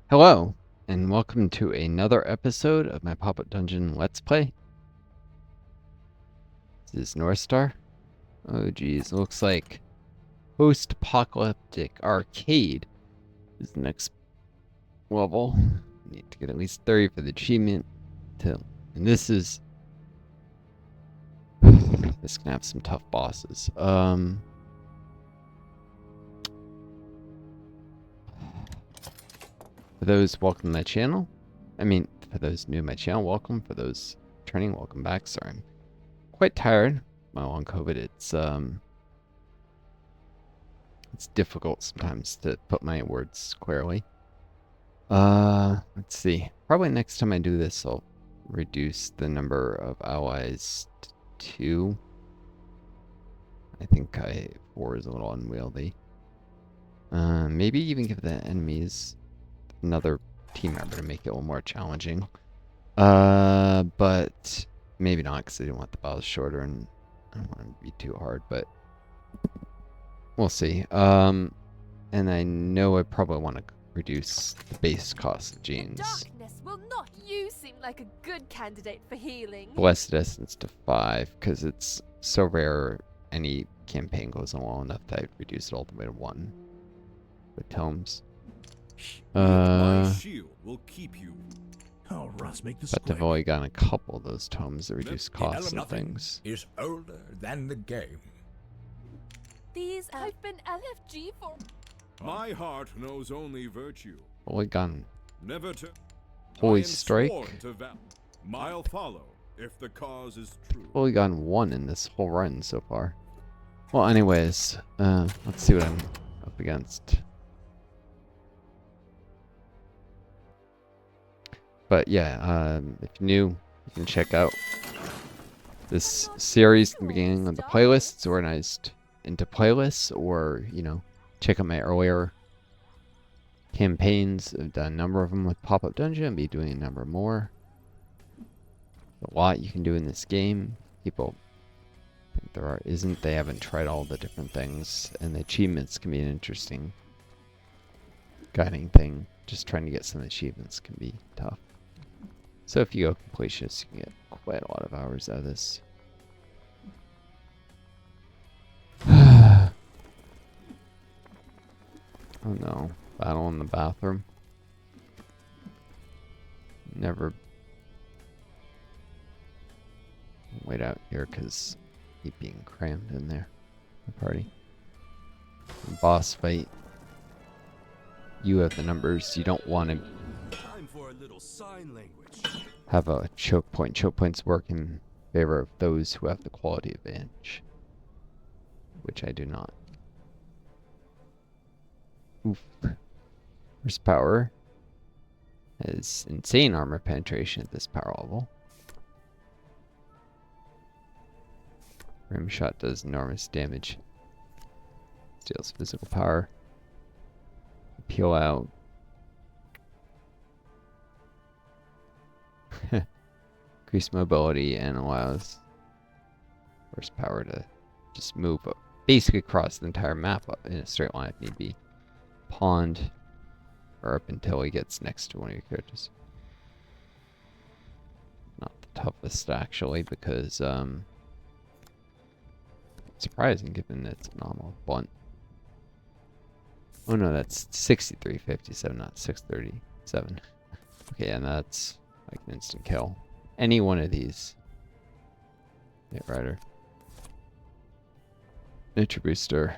Hello, and welcome to another episode of my Popup Dungeon Let's Play. This is Northstar. Oh geez, looks like post-apocalyptic arcade is the next level. Need to get at least 30 for the achievement. And this is... this can have some tough bosses. For those welcome to my channel, for those new to my channel, welcome. For those returning, welcome back. Sorry, I'm quite tired. My long COVID. It's difficult sometimes to put my words clearly. Let's see. Probably next time I do this, I'll reduce the number of allies to 2. I think 4 is a little unwieldy. Maybe even give the enemies another team member to make it a little more challenging. But maybe not, because I didn't want the battles shorter and I don't want it to be too hard, but we'll see. And I know I probably want to reduce the base cost of genes. Darkness, will not you seem like a good candidate for healing? Blessed Essence to 5, because it's so rare any campaign goes on long enough that I'd reduce it all the way to 1 with tomes. My shield will keep you. Oh, Russ, make this But I've only gotten a couple of those tomes that reduce costs and things. Is older than the game. These I've been LFG for. My heart knows only virtue. Only gotten Never to. Holy I am Strike. sworn to I'll follow if the cause is true. only gotten 1 in this whole run so far. Well, anyways, let's see what I'm up against. But yeah, if you're new, you can check out this series at the beginning of the playlist. It's organized into playlists, or, you know, check out my earlier campaigns. I've done a number of them with Pop-Up Dungeon. I'll be doing a number more. A lot you can do in this game. People think there isn't. They haven't tried all the different things, and the achievements can be an interesting guiding thing. Just trying to get some achievements can be tough. So if you go completionist, you can get quite a lot of hours out of this. Oh no, battle in the bathroom. Never wait out here because keep being crammed in there. The party. Boss fight. You have the numbers. You don't want to Time for a little sign language. have a choke point. Choke points work in favor of those who have the quality advantage, which I do not. Oof. First power has insane armor penetration at this power level. Rim shot does enormous damage. Steals physical power. Peel out. Increase mobility and allows horsepower to just move up, basically across the entire map up in a straight line if need be. Pond, or up until he gets next to one of your characters. Not the toughest actually, because surprising given its nominal blunt. Oh no, that's 6357, not 637. Okay, and that's like an instant kill. Any one of these. Hit Rider. Nature Booster.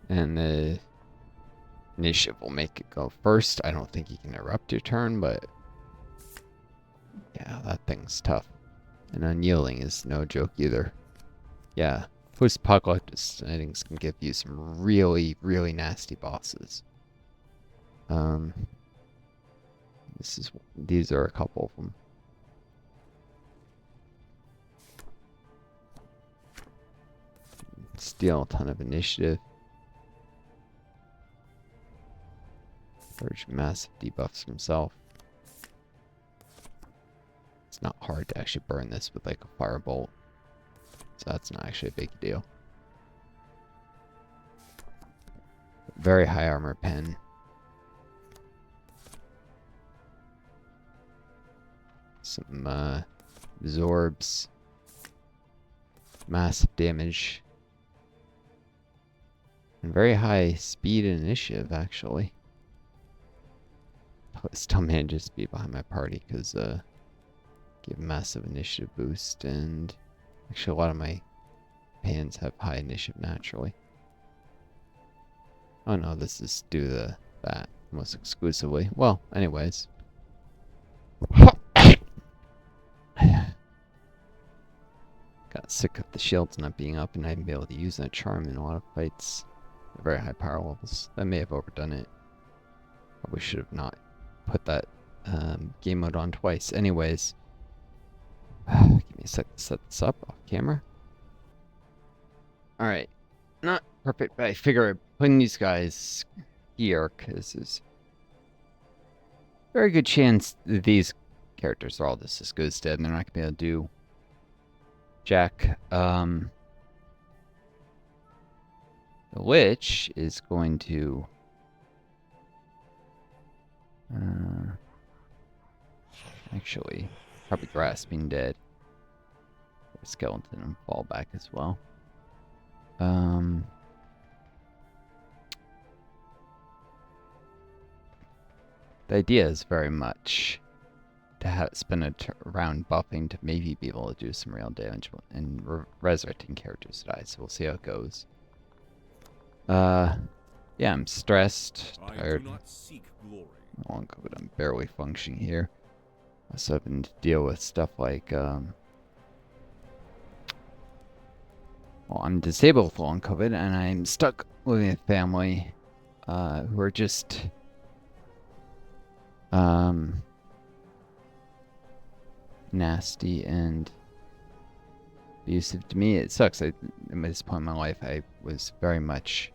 And the initiative will make it go first. I don't think you can interrupt your turn, but yeah, that thing's tough. And unyielding is no joke either. Yeah, post-apocalyptic settings can give you some really, really nasty bosses. These are a couple of them. Steal a ton of initiative. Purge massive debuffs himself. It's not hard to actually burn this with like a firebolt. So that's not actually a big deal. very high armor pen. Some absorbs massive damage. And very high speed and initiative, actually. Still manages to be behind my party because give massive initiative boost, and actually a lot of my pans have high initiative naturally. Oh no, this is due to that almost exclusively. Well, anyways. Got sick of the shields not being up and not even be able to use that charm in a lot of fights. At very high power levels. I may have overdone it. Probably should have not put that game mode on twice. Anyways. Give me a sec to set this up off camera. Alright. Not perfect, but I figure putting these guys here, because there's a very good chance that these characters are all just as good as dead, and they're not going to be able to do jack. The Witch is going to actually probably grasping dead. Skeleton and fall back as well. The idea is very much to have it spend a round buffing to maybe be able to do some real damage and resurrecting characters to die. So we'll see how it goes. Yeah, I'm stressed, tired. I do not seek glory. Long COVID, I'm barely functioning here. Also having to deal with stuff like well, I'm disabled with long COVID, and I'm stuck living with family who are just nasty and abusive to me. It sucks. At this point in my life, I was very much,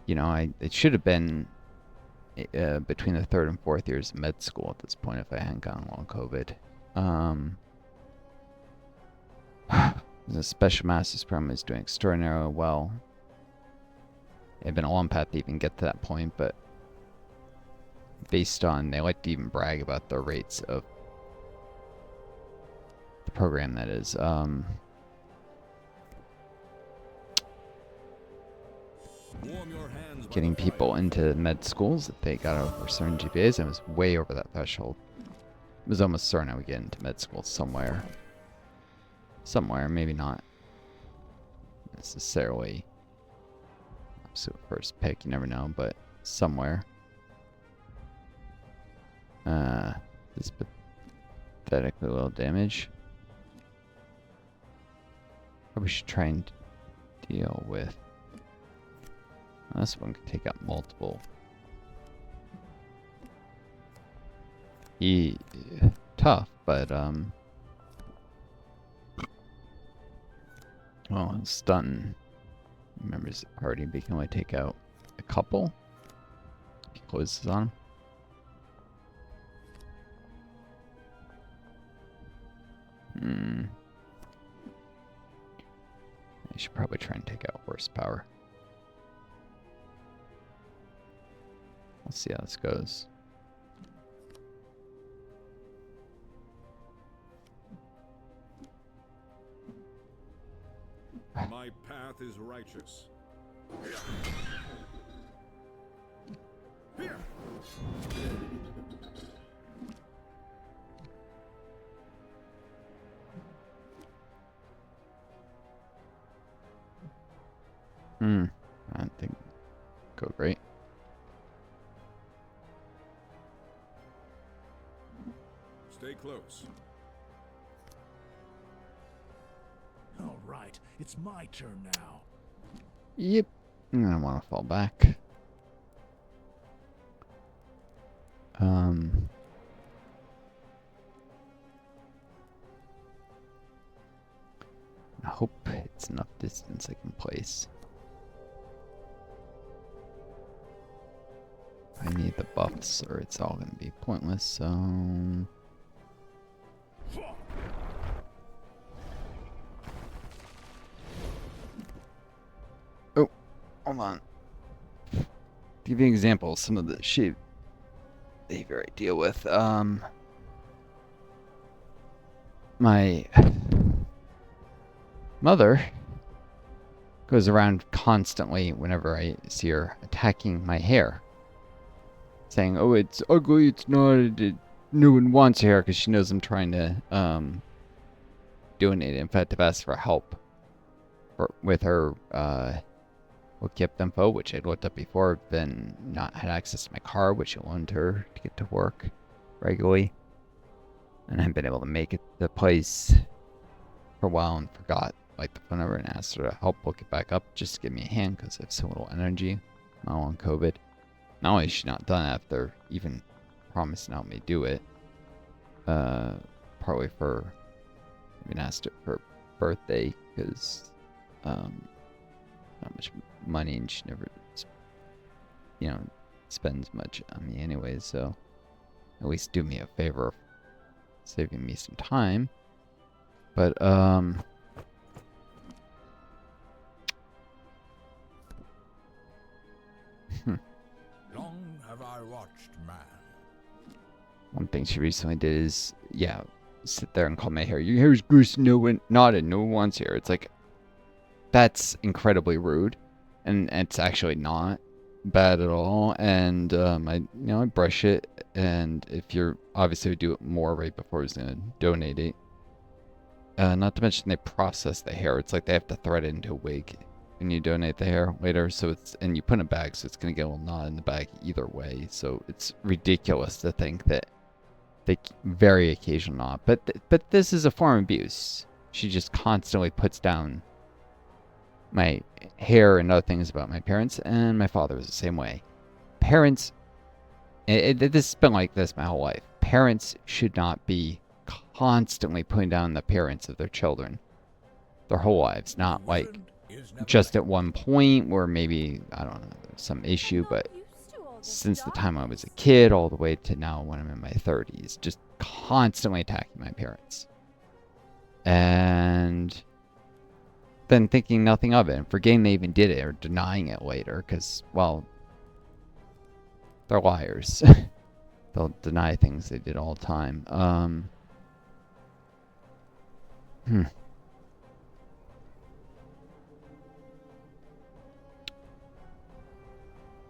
you know, it should have been between the 3rd and 4th years of med school at this point if I hadn't gotten long COVID. The special master's program is doing extraordinarily well. It's been a long path to even get to that point, but based on, they like to even brag about the rates of the program that is. Getting people into med schools that they got over certain GPAs, and was way over that threshold. It was almost certain I would get into med school somewhere. Somewhere, maybe not necessarily absolute first pick, you never know, but somewhere. This pathetically little damage. Probably should try and deal with. This one could take out multiple. Tough, but well, stun members of the party, but you can only take out a couple. He closes on him. I should probably try and take out horsepower. Let's see how this goes. My path is righteous. Here. I don't think go great. Stay close. All right, it's my turn now. Yep. I want to fall back. I hope it's enough distance I can place. I need the buffs or it's all going to be pointless, so... Oh, hold on. To give you an example, some of the shit behavior I deal with. My mother goes around constantly whenever I see her attacking my hair, saying, "Oh, it's ugly. It's not. No one wants hair," because she knows I'm trying to donate. In fact, I've asked for help with her look up info, which I'd looked up before, then not had access to my car, which I loaned her to get to work regularly. And I haven't been able to make it to the place for a while and forgot like the phone number and asked her to help look it back up just to give me a hand because I have so little energy. I'm all on COVID. Not only is she not done after even promising to help me do it, partly for even asked her for her birthday because not much money and she never spends much on me anyway, so at least do me a favor of saving me some time. But Long have I watched man. one thing she recently did is sit there and call my hair, "Your hair's gross, no one wants hair." It's like, that's incredibly rude, and it's actually not bad at all. And I brush it, and if you're obviously would do it more right before I was gonna donate it. Not to mention they process the hair. It's like they have to thread it into a wig when you donate the hair later. So and you put it in a bag, so it's gonna get a little knot in the bag either way. So it's ridiculous to think that they very occasional knot. But this is a form of abuse. She just constantly puts down my hair and other things about my parents, and my father was the same way. Parents, this has been like this my whole life. Parents should not be constantly putting down the appearance of their children their whole lives, not like just at one point where maybe, I don't know, there's some issue, but since the time I was a kid all the way to now when I'm in my 30s, just constantly attacking my parents. And then thinking nothing of it and forgetting they even did it or denying it later because, well, they're liars. They'll deny things they did all the time.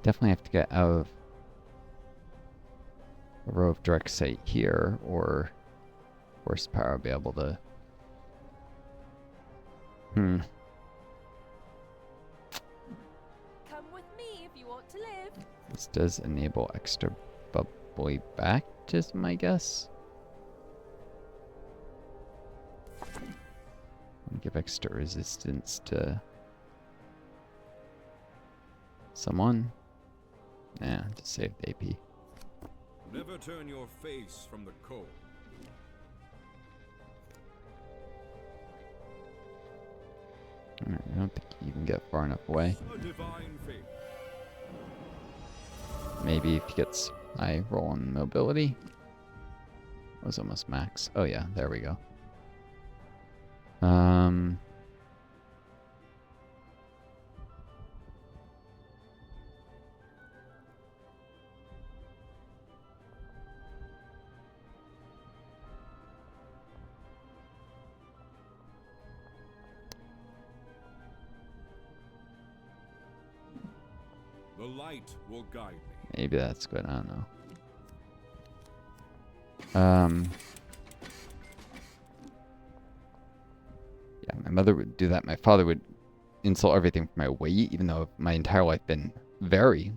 Definitely have to get out of a row of direct sight here, or horsepower will be able to. Come with me if you want to live. This does enable extra bubbly baptism, I guess. Give extra resistance to someone. Yeah, to save the AP. Never turn your face from the cold. Alright, I don't think you can get far enough away. A divine fate. Maybe if he gets high roll on mobility. Was almost max. Oh yeah, there we go. The light will guide me. Maybe that's good, I don't know. Yeah, my mother would do that. My father would insult everything for my weight, even though my entire life been very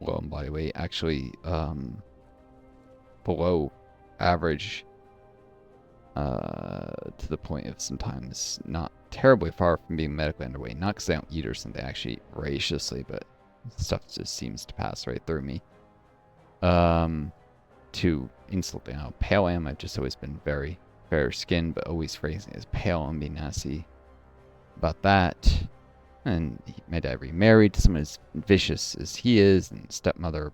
low in body weight. Actually, below average, to the point of sometimes not terribly far from being medically underweight. Not because I don't eat or something, actually, voraciously, but stuff just seems to pass right through me. To insulting how pale I am. I've just always been very fair skinned, but always phrasing it as pale and being nasty about that. And my dad remarried to someone as vicious as he is, and stepmother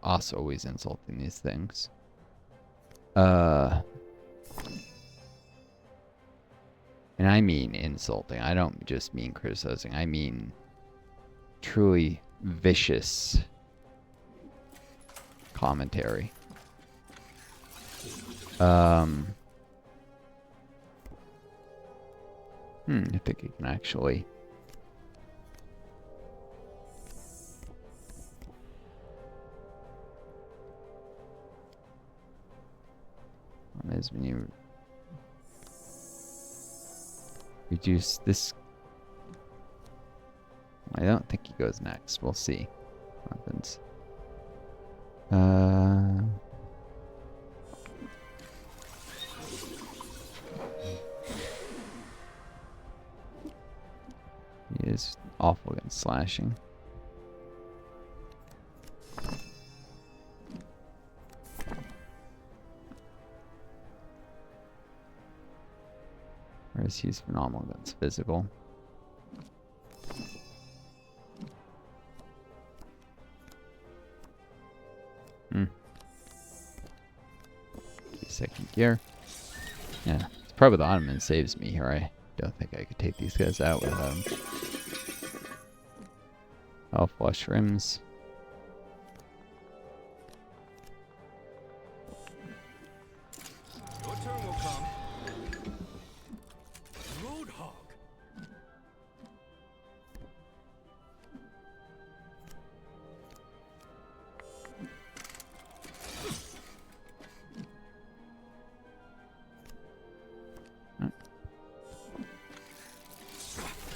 also always insulting these things. And I mean insulting. I don't just mean criticizing. I mean truly vicious commentary. I think you can actually. Is when you reduce this. I don't think he goes next. We'll see what happens. He is awful against slashing. Whereas he's phenomenal against physical. Second gear. Yeah, it's probably the Ottoman saves me here. I don't think I could take these guys out without him. Oh, flush rims. Your turn will come. Roadhog.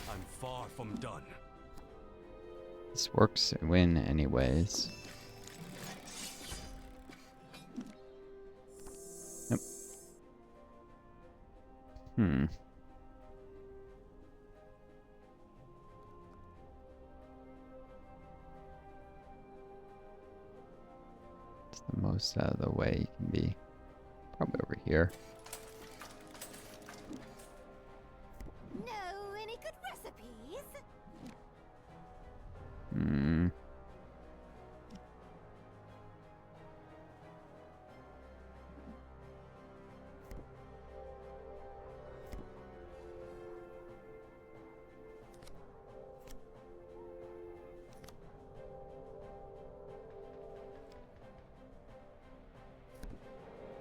I'm far from done. This works and win anyways. Yep. It's the most out of the way you can be. Probably over here. Know any good recipes?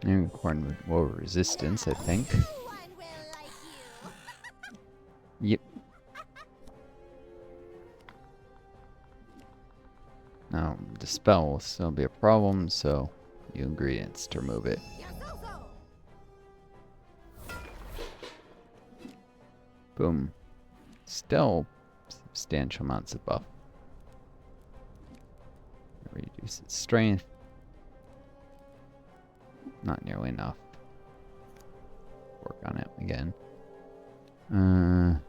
Unicorn with more resistance, I think. No one will like you. Yep. Now, dispel will still be a problem, so new ingredients to remove it. Boom. Still substantial amounts of buff. Reduce its strength. Not nearly enough. Work on it again. And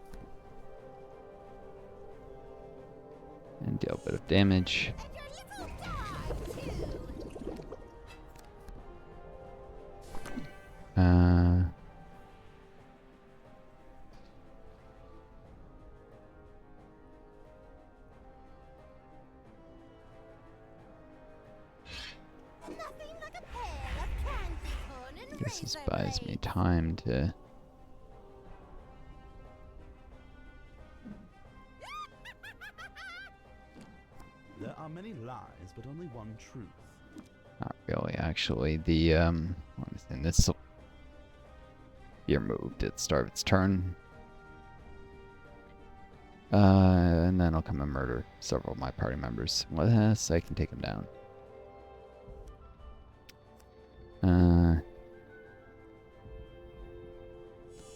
deal a bit of damage. This just buys me time to. There are many lies, but only one truth. Not really, actually. The what was in this will be removed at the start of its turn. And then I'll come and murder several of my party members. Unless I can take them down.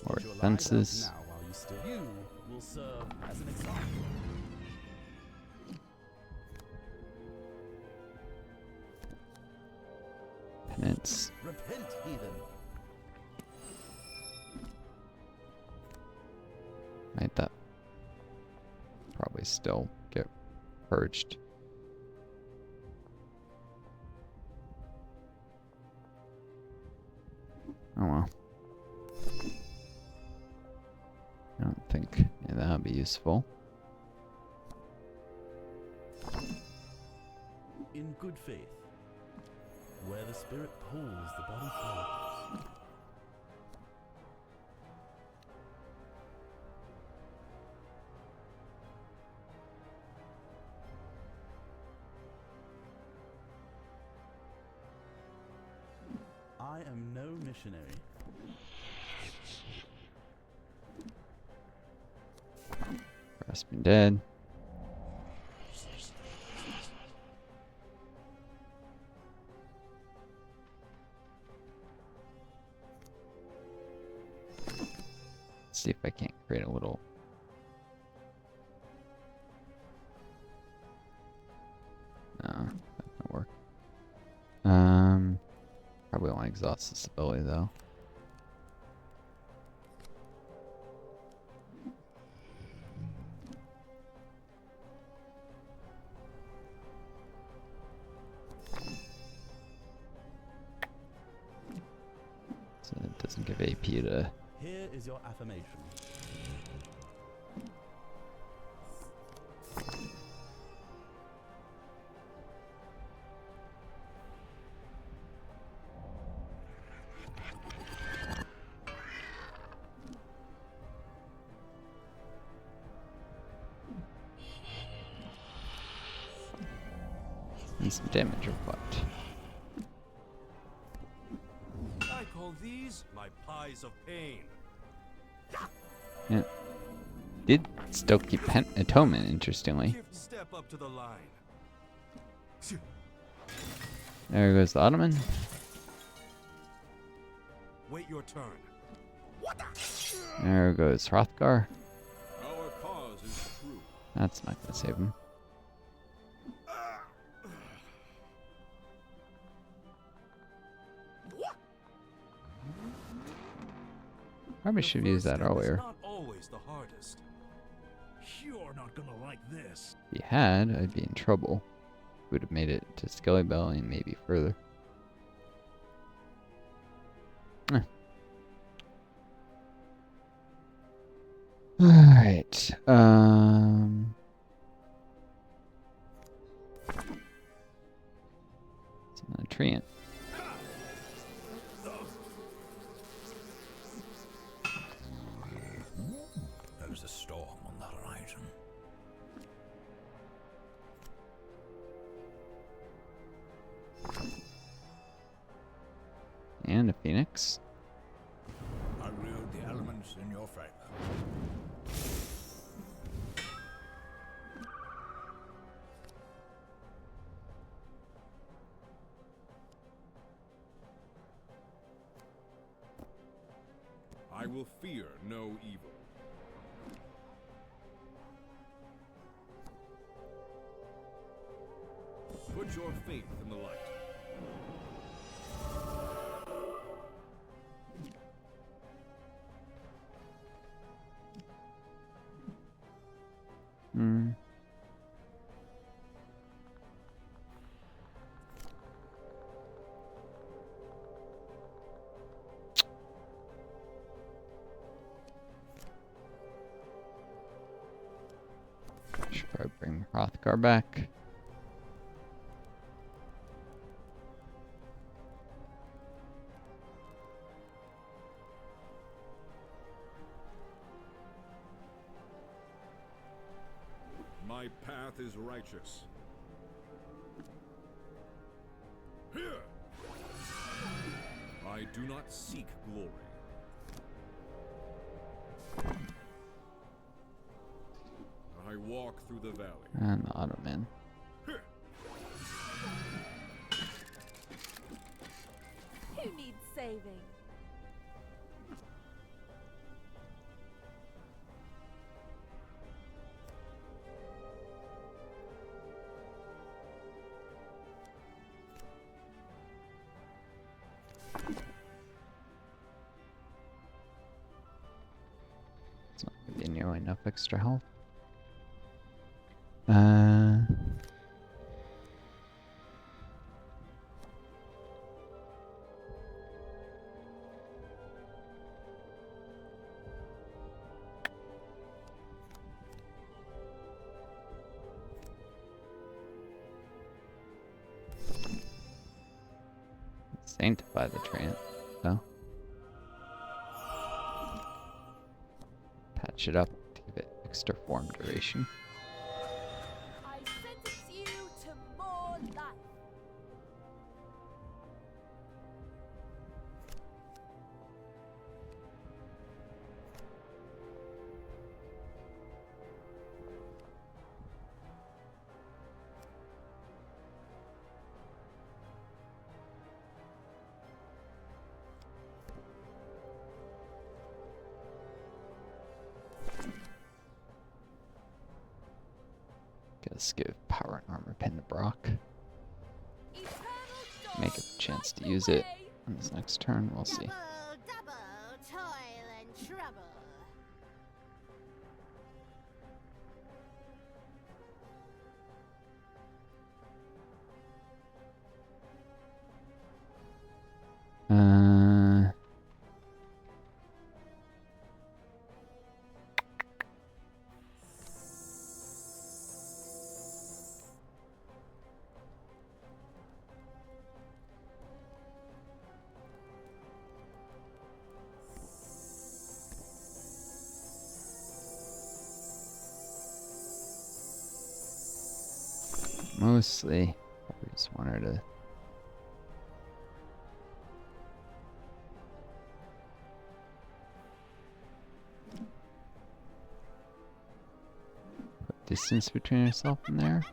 More Get your lies out defenses. now while you still. You will serve as an example. Penance. Repent, heathen. Might that probably still get purged. Oh well. I don't think that would be useful. In good faith. Where the spirit pulls, the body follows. missionary. Rest been dead. Let's see if I can't create a little. No, that won't work. Probably won't exhaust this ability though. So it doesn't give AP to. Here is your affirmation. And some damage or what? I call these my pies of pain. Yeah. Did still keep atonement, interestingly. Step up to the line. There goes the Ottoman. Wait your turn. There goes Hrothgar. Our cause is true. That's not gonna save him. Probably should have used that earlier. Not always the hardest. You're not gonna like this. If he had, I'd be in trouble. Would have made it to Skelly Belly and maybe further. Alright. It's another treant. There's a storm on the horizon. And a phoenix. I wield the elements in your favor. I will fear no evil. Put your faith in the light. Hmm. Should probably bring Hrothgar back. My path is righteous. Here! I do not seek glory. I walk through the valley. And the Ottoman. Here! Who needs saving? It's not gonna be nearly enough extra health. Sanctify the treant, though. Patch it up to give it extra form duration. I sentence you to more life. Guess give power and armor pin to Brock. Eternal Make a dawn chance to light use the it way. on this next turn. We'll see. Double toil and trouble. Uh, Mostly, I just want her to. Put distance between herself and there.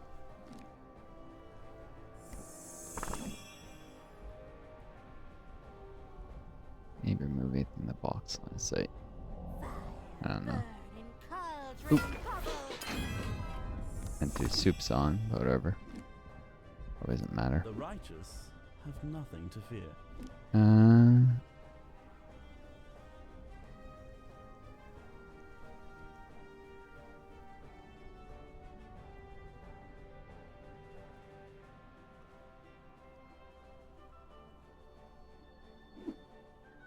Maybe remove it in the box line of sight. I don't know. Oop. And do soups on, but whatever. It doesn't matter. The righteous have nothing to fear.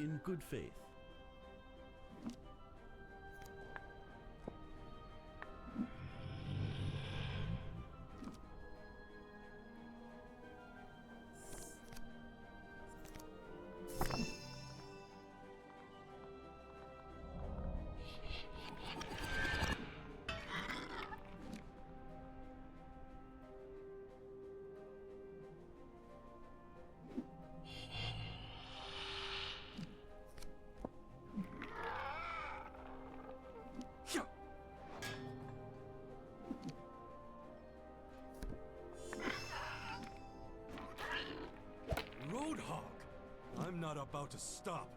In good faith. Roadhog! I'm not about to stop.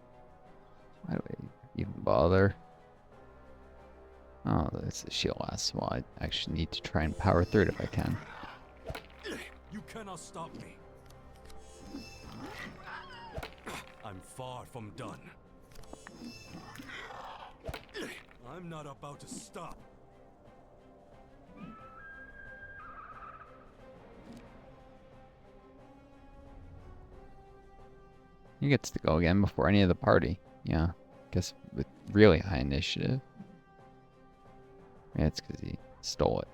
Why do we even bother? Oh, that's the shield last. Well, I actually need to try and power through it if I can. You cannot stop me. I'm far from done. I'm not about to stop. He gets to go again before any of the party. Yeah, guess with really high initiative. Yeah, it's because he stole it.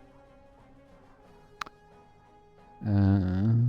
Hmm.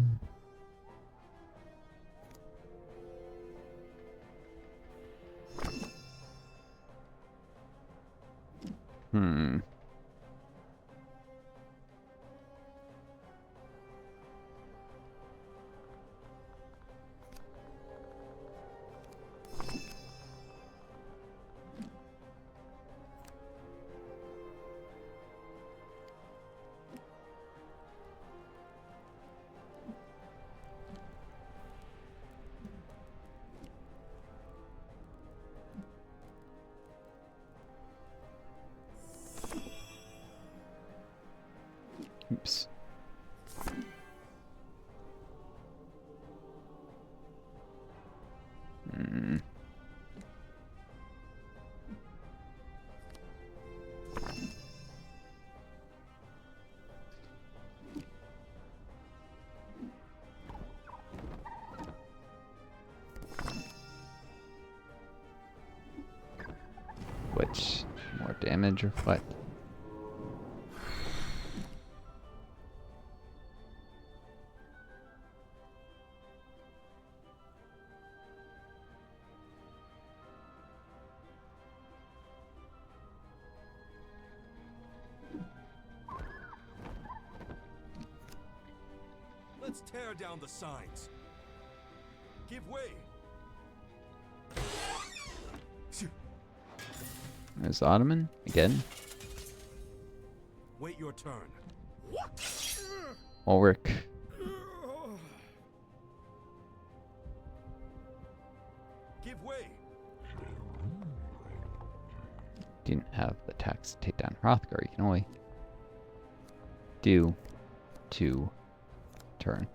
Oops. Hmm. Which more damage or what? Let's tear down the signs. Give way. There's Ottoman again. Wait your turn. Ulrich. Give way. Didn't have the attacks to take down Hrothgar. You can only do to turn?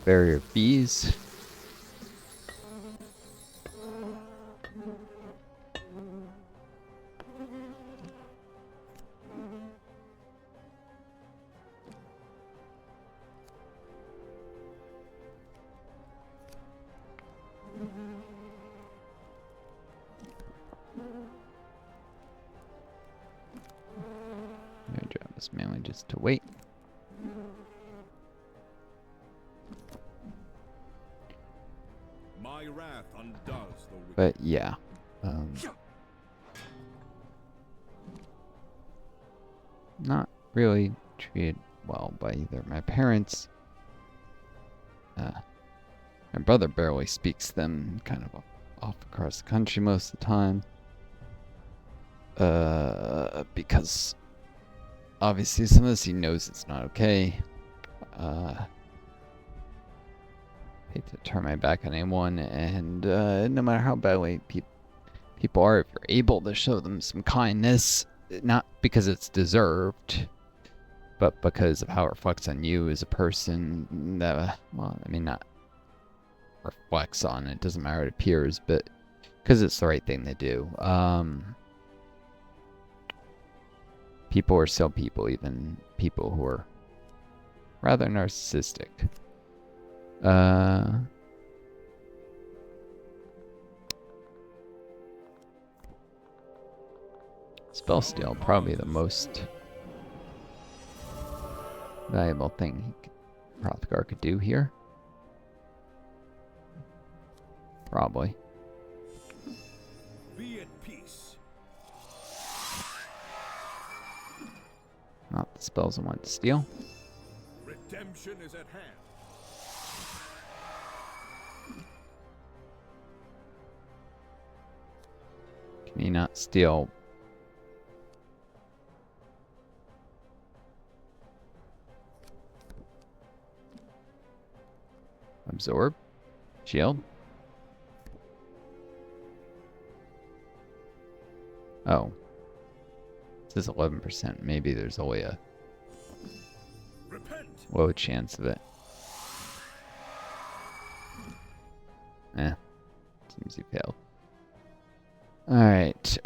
Barrier bees. My job is mainly just to wait. My wrath undoes the wicked. But yeah, not really treated well by either my parents. My brother barely speaks them, kind of off across the country most of the time. Because obviously some of this he knows it's not okay. Hate to turn my back on anyone, and no matter how badly people are, if you're able to show them some kindness, not because it's deserved, but because of how it reflects on you as a person, that, well, I mean, not reflects on it, doesn't matter, it appears, but because it's the right thing to do. People are still people, even people who are rather narcissistic. Spell steal, probably the most valuable thing Hrothgar could do here. Probably. Be at peace. Not the spells I want to steal. Redemption is at hand. Can you not steal? Absorb? Shield? Oh. This is 11%. Maybe there's only a Repent. low chance of it. Seems you failed. Alright,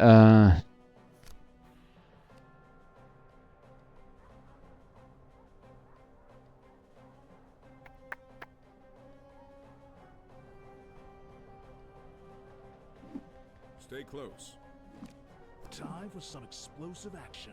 Stay close. Time for some explosive action.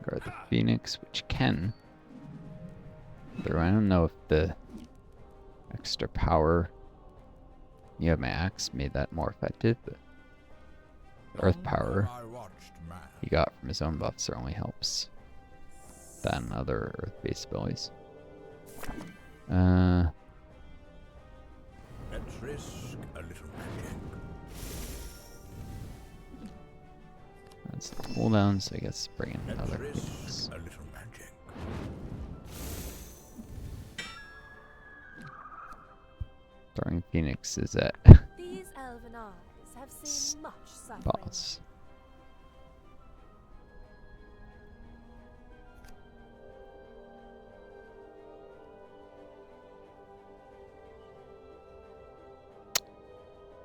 guard the Phoenix, which can. Though I don't know if the extra power you have my axe made that more effective, but the earth power he got from his own buff certainly helps than other earth-based abilities. At risk, a little magic. That's the cooldown, so I guess bring in At another risk, Phoenix. a little magic. Throwing Phoenix is at These elven eyes have seen much suffering. boss.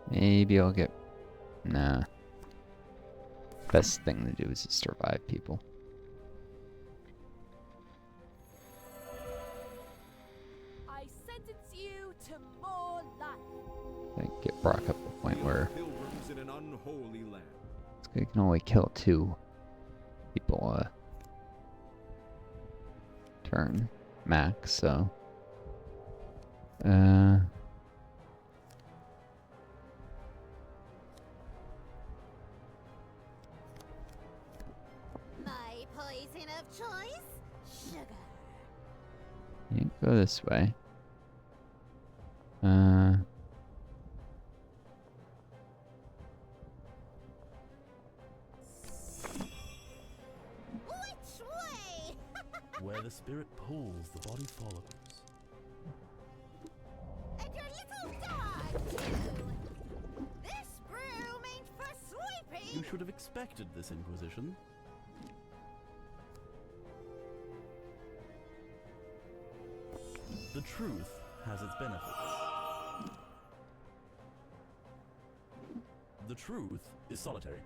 Maybe I'll get... Nah. Best thing to do is to survive people. I sentence you to more life. I get Brock up to the point where Pilgrims in an unholy land. you can only kill 2 people a turn max, so My poison of choice? Sugar. you go this way. Which way? Where the spirit pulls, the body follows. And your little dog, too. This broom ain't for sweeping. You should have expected this, Inquisition. The truth has its benefits. The truth is solitary.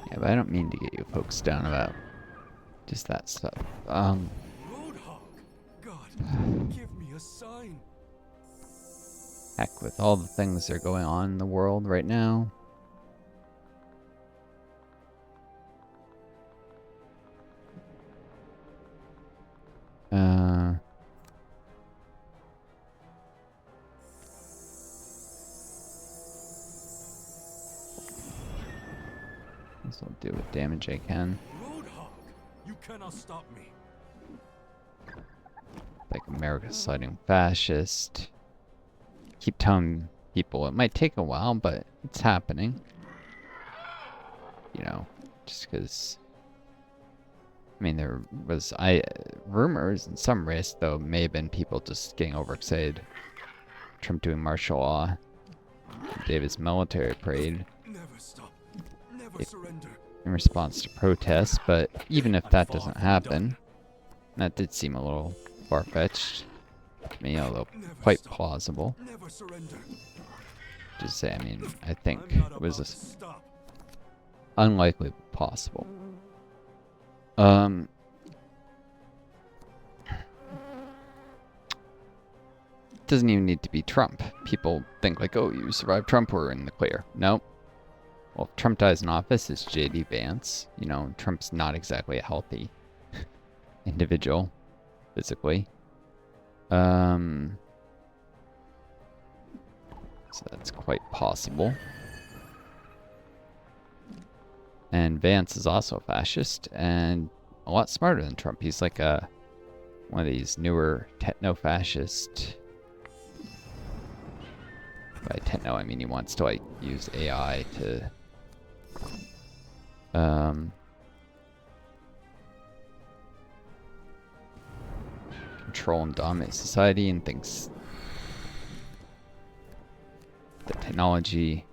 Yeah, but I don't mean to get you folks down about just that stuff. Roadhog! God, give me a sign. Heck, with all the things that are going on in the world right now. Guess I'll do what damage I can. Roadhog! You cannot stop me. Like America's sliding fascist. Keep telling people it might take a while, but it's happening. You know, just because. I mean, there was rumors and some risk, though, may have been people just getting overexcited. Trump doing martial law. David's military parade Never stop. Never surrender. in response to protests, but even if that doesn't happen, that did seem a little far-fetched to me, although Never quite stop. plausible. Never surrender. Just say, I mean, I think I'm not it was about to stop. unlikely possible. Doesn't even need to be Trump. People think like, oh, you survived Trump, we're in the clear. Nope. Well, if Trump dies in office, it's J.D. Vance. You know, Trump's not exactly a healthy individual, physically. So that's quite possible. And Vance is also a fascist, and a lot smarter than Trump. He's like one of these newer techno-fascist. By techno, I mean he wants to like use AI to control and dominate society, and thinks that technology,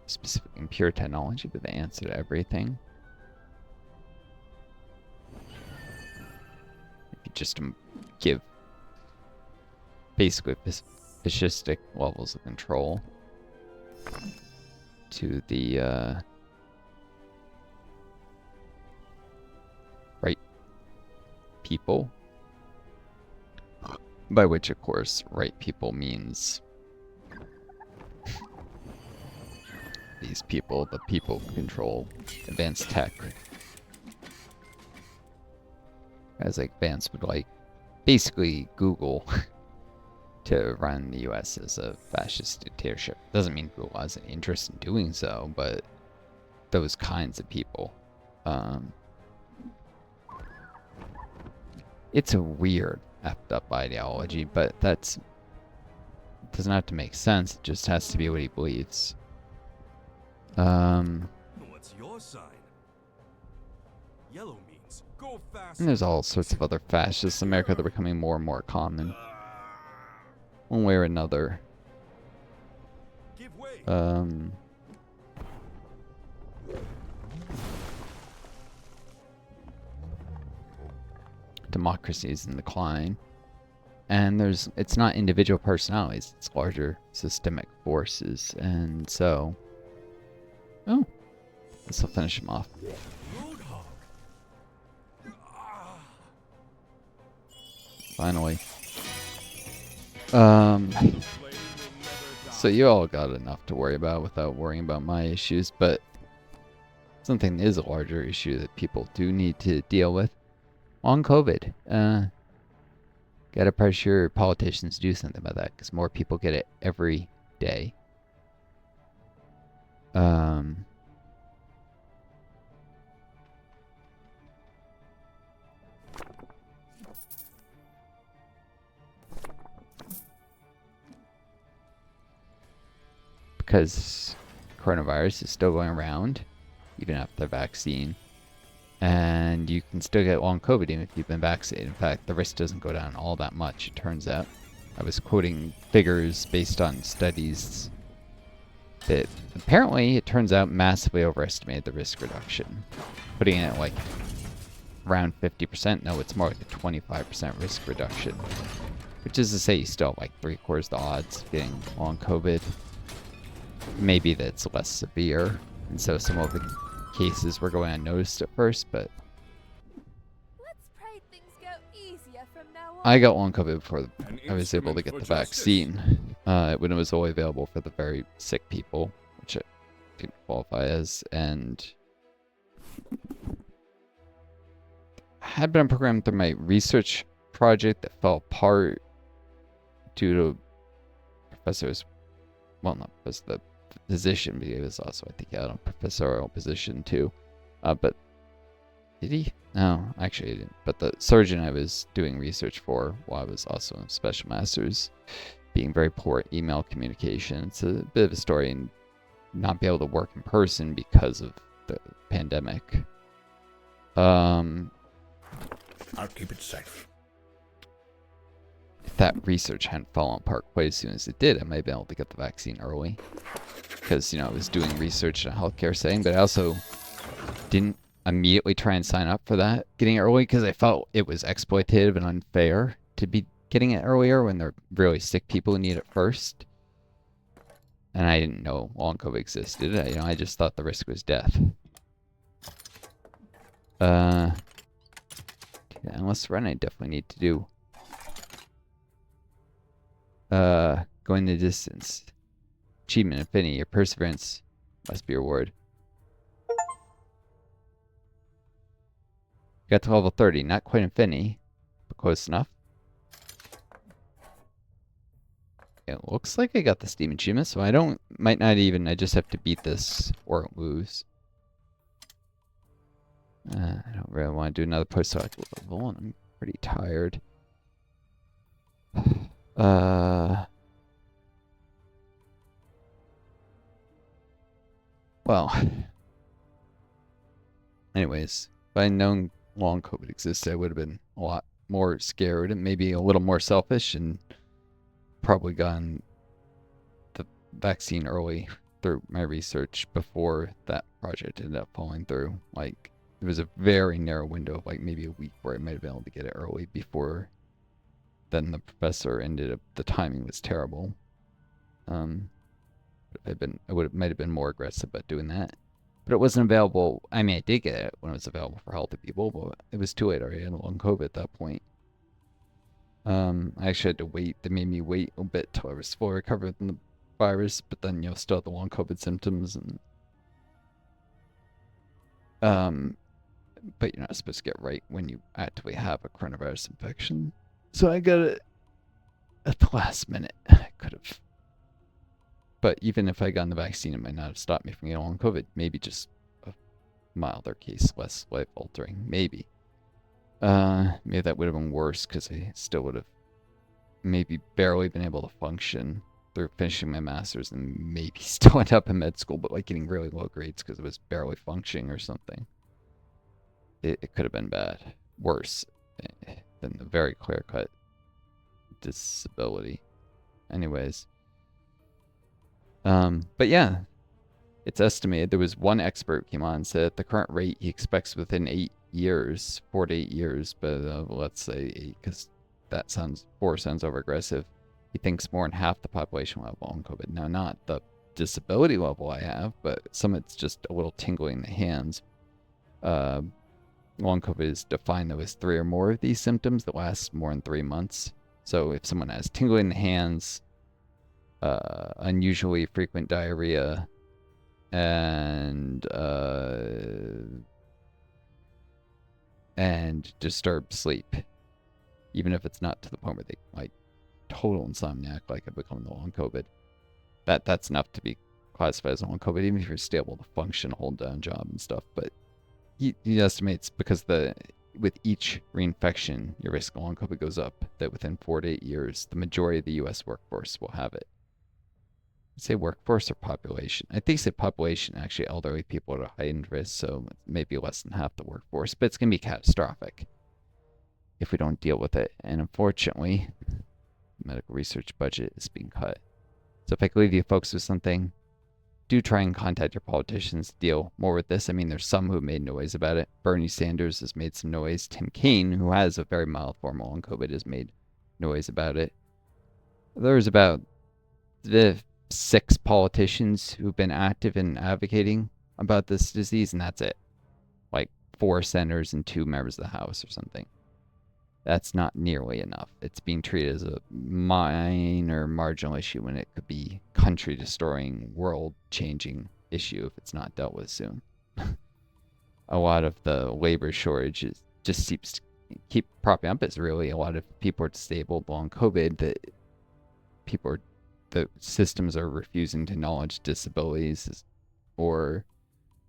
specific and pure technology, but the answer to everything. just to give basically fascistic levels of control to the right people. By which, of course, right people means these people, the people who control advanced tech. As like Vance would like basically Google to run the US as a fascist dictatorship. Doesn't mean Google has any interest in doing so, but those kinds of people. It's a weird effed up ideology, but that's doesn't have to make sense. It just has to be what he believes. What's your sign? Yellow means go fast. And there's all sorts of other fascists in America that are becoming more and more common, one way or another. Give way. Democracy is in decline, and it's not individual personalities, it's larger systemic forces, and so this will finish him off. Roadhog. Finally. Flame will never die. So you all got enough to worry about without worrying about my issues, but something that is a larger issue that people do need to deal with. On COVID, gotta pressure politicians to do something about that, because more people get it every day. Because coronavirus is still going around, even after the vaccine. And you can still get long COVID even if you've been vaccinated. In fact, the risk doesn't go down all that much, it turns out. I was quoting figures based on studies that apparently, it turns out, massively overestimated the risk reduction. Putting it like around 50%, no, it's more like a 25% risk reduction. Which is to say you still have like 3/4 the odds of getting long COVID. Maybe that's less severe, and so some of the cases were going unnoticed at first, but Let's pray things go easier from now on. I got long COVID before An I was able to instrument get for the justice. vaccine, when it was only available for the very sick people, which I didn't qualify as, and I had been programmed through my research project that fell apart due to professors, well, not professor, the position, but he was also, I think, out of a professorial position too. But did he? No, actually, he didn't. But the surgeon I was doing research for, while I was also in special masters, being very poor at email communication. It's a bit of a story, and not be able to work in person because of the pandemic. I'll keep it safe. If that research hadn't fallen apart quite as soon as it did, I might have been able to get the vaccine early. Because, I was doing research in a healthcare setting, but I also didn't immediately try and sign up for that getting it early because I felt it was exploitative and unfair to be getting it earlier when they're really sick people who need it first. And I didn't know long COVID existed. I just thought the risk was death. Yeah, unless run, I definitely need to do. Going the distance. Achievement Infinity. Your perseverance must be rewarded. Got to level 30. Not quite Infinity, but close enough. It looks like I got the Steam achievement, so I just have to beat this or it lose. I don't really want to do another post-apocalyptic level, and I'm pretty tired. Well, anyways, if I'd known long COVID existed, I would have been a lot more scared and maybe a little more selfish and probably gotten the vaccine early through my research before that project ended up falling through. Like, there was a very narrow window of like maybe a week where I might have been able to get it early before then the professor ended up, the timing was terrible. Might have been more aggressive about doing that. But it wasn't available. I mean, I did get it when it was available for healthy people, but it was too late already. I had long COVID at that point. I actually had to wait. They made me wait a bit till I was fully recovered from the virus, but then, still had the long COVID symptoms. And but you're not supposed to get right when you actively have a coronavirus infection. So I got it at the last minute. I could have. But even if I gotten the vaccine, it might not have stopped me from getting long COVID. Maybe just a milder case, less life-altering. Maybe. Maybe that would have been worse because I still would have maybe barely been able to function through finishing my master's and maybe still end up in med school, but like getting really low grades because it was barely functioning or something. It could have been bad. Worse than the very clear-cut disability. Anyways. But yeah, it's estimated. There was one expert who came on and said at the current rate he expects within 8 years, 4 to 8 years, but let's say 8 because 4 sounds over aggressive. He thinks more than half the population will have long COVID. Now, not the disability level I have, but some it's just a little tingling in the hands. Long COVID is defined though as 3 or more of these symptoms that last more than 3 months. So if someone has tingling in the hands, unusually frequent diarrhea, and disturbed sleep, even if it's not to the point where they like total insomniac like I become the long COVID, that's enough to be classified as long COVID, even if you're still able to function, hold down job and stuff. But he estimates because with each reinfection, your risk of long COVID goes up, that within 4 to 8 years, the majority of the U.S. workforce will have it. Say workforce or population? I think they say population. Actually, elderly people are at heightened risk, so maybe less than half the workforce. But it's going to be catastrophic if we don't deal with it. And unfortunately, the medical research budget is being cut. So if I could leave you folks with something, do try and contact your politicians to deal more with this. I mean, there's some who have made noise about it. Bernie Sanders has made some noise. Tim Kaine, who has a very mild form of long COVID, has made noise about it. There's about 6 politicians who've been active in advocating about this disease, and that's it. Like 4 senators and 2 members of the House or something. That's not nearly enough. It's being treated as a minor, marginal issue when it could be country-destroying, world-changing issue if it's not dealt with soon. A lot of the labor shortage just seems to keep propping up. It's really a lot of people are disabled long COVID, that the systems are refusing to acknowledge disabilities, or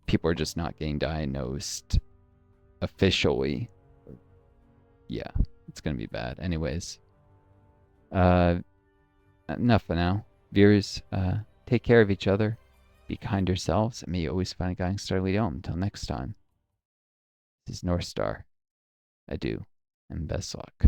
people are just not getting diagnosed officially. Yeah, it's going to be bad. Anyways, enough for now. Viewers, take care of each other. Be kind to yourselves, and may you always find a guiding star to lead home. Until next time, this is Northstar. Adieu, and best luck.